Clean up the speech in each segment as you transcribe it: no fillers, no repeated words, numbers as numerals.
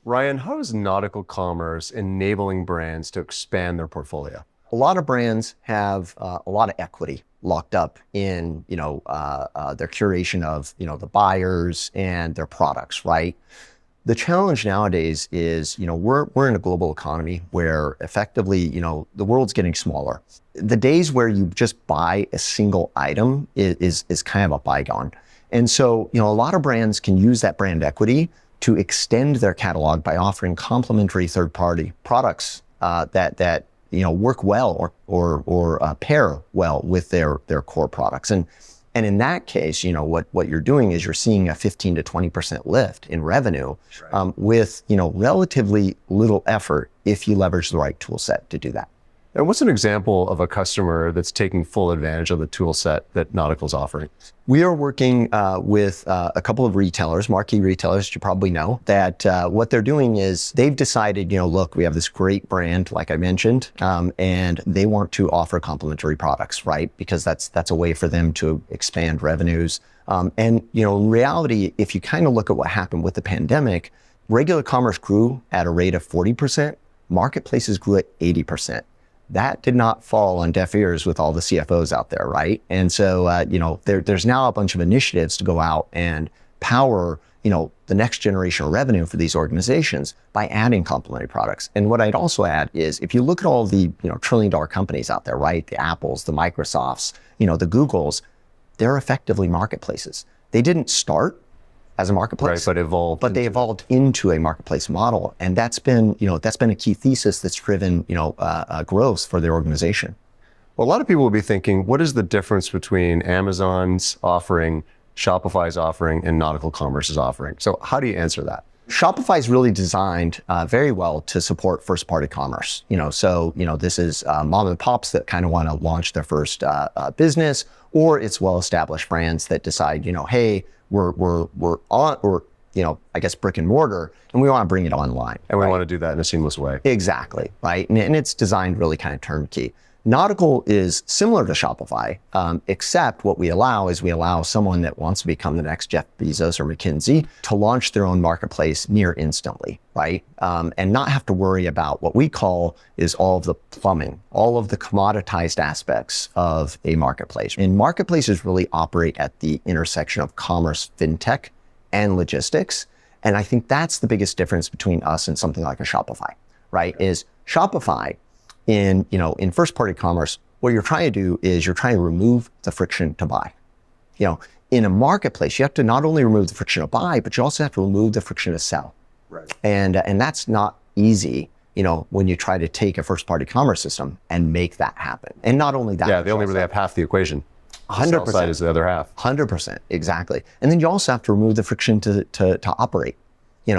Ryan, how is Nautical Commerce enabling brands to expand their portfolio? A lot of brands have a lot of equity locked up in, their curation of, the buyers and their products, right? The challenge nowadays is, we're in a global economy where effectively, the world's getting smaller. The days where you just buy a single item is kind of a bygone. And so, a lot of brands can use that brand equity to extend their catalog by offering complementary third-party products that work well or pair well with their core products. And in that case, what you're doing is you're seeing a 15 to 20% lift in revenue with relatively little effort if you leverage the right tool set to do that. And what's an example of a customer that's taking full advantage of the tool set that Nautical's offering? We are working with a couple of retailers, marquee retailers, you probably know, that what they're doing is they've decided, look, we have this great brand, like I mentioned, and they want to offer complementary products, right? Because that's a way for them to expand revenues. In reality, if you kind of look at what happened with the pandemic, regular commerce grew at a rate of 40%, marketplaces grew at 80%. That did not fall on deaf ears with all the CFOs out there, right? And so, there's now a bunch of initiatives to go out and power, the next generation of revenue for these organizations by adding complementary products. And what I'd also add is if you look at all the, trillion-dollar companies out there, right? The Apples, the Microsofts, the Googles, they're effectively marketplaces. They didn't start as a marketplace, right, but they evolved into a marketplace model, and that's been a key thesis that's driven growth for their organization. Well, a lot of people will be thinking, what is the difference between Amazon's offering, Shopify's offering, and Nautical Commerce's offering? So how do you answer that? Shopify is really designed very well to support first-party commerce. This is mom and pops that kind of want to launch their first business, or it's well-established brands that decide, hey, we're on, or I guess brick and mortar, and we want to bring it online. And we want to do that in a seamless way. Exactly, right? And it's designed really kind of turnkey. Nautical is similar to Shopify, except what we allow someone that wants to become the next Jeff Bezos or McKinsey to launch their own marketplace near instantly, right? And not have to worry about what we call is all of the plumbing, all of the commoditized aspects of a marketplace. And marketplaces really operate at the intersection of commerce, fintech, and logistics. And I think that's the biggest difference between us and something like a Shopify, right? Is Shopify in first-party commerce, what you're trying to do is you're trying to remove the friction to buy. In a marketplace, you have to not only remove the friction to buy, but you also have to remove the friction to sell. Right. And that's not easy, when you try to take a first-party commerce system and make that happen. And not only that. Yeah, they only really have half the equation. 100%. The sell side is the other half. 100%, exactly. And then you also have to remove the friction to operate,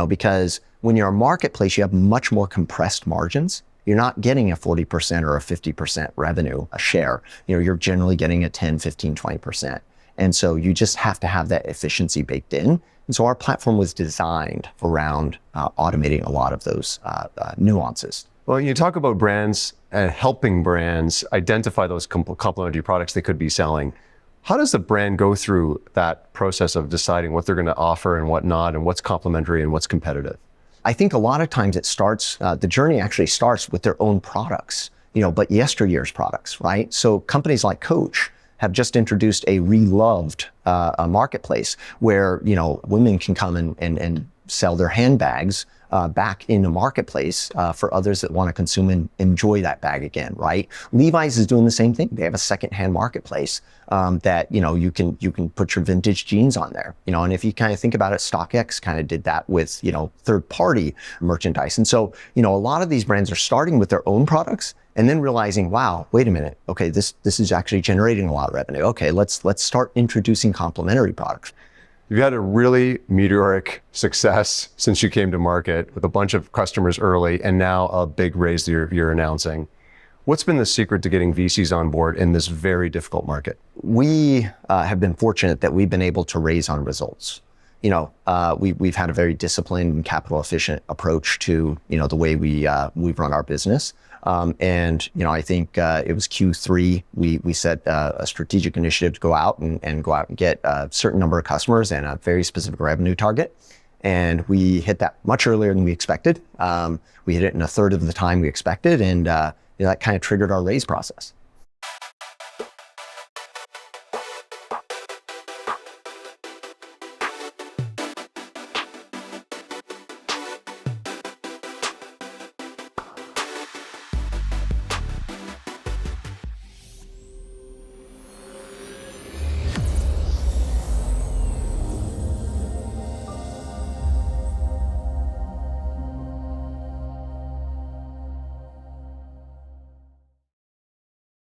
because when you're a marketplace, you have much more compressed margins. You're not getting a 40% or a 50% revenue, a share. You're generally getting a 10, 15, 20%. And so you just have to have that efficiency baked in. And so our platform was designed around automating a lot of those nuances. Well, you talk about brands and helping brands identify those complementary products they could be selling. How does the brand go through that process of deciding what they're going to offer and what not, and what's complementary and what's competitive? I think a lot of times it starts, the journey actually starts with their own products, but yesteryear's products, right? So companies like Coach have just introduced a reloved marketplace where, women can come and sell their handbags back in the marketplace for others that want to consume and enjoy that bag again, right? Levi's is doing the same thing. They have a secondhand marketplace that you can put your vintage jeans on there, and if you kind of think about it, StockX kind of did that with third-party merchandise. And so a lot of these brands are starting with their own products and then realizing, wow, wait a minute, okay, this is actually generating a lot of revenue. Okay, let's start introducing complementary products. You've had a really meteoric success since you came to market with a bunch of customers early and now a big raise you're announcing. What's been the secret to getting VCs on board in this very difficult market? We have been fortunate that we've been able to raise on results. We've had a very disciplined and capital efficient approach to, the way we've run our business. I think it was Q3, we set a strategic initiative to go out and get a certain number of customers and a very specific revenue target. And we hit that much earlier than we expected. We hit it in a third of the time we expected, and that kind of triggered our raise process.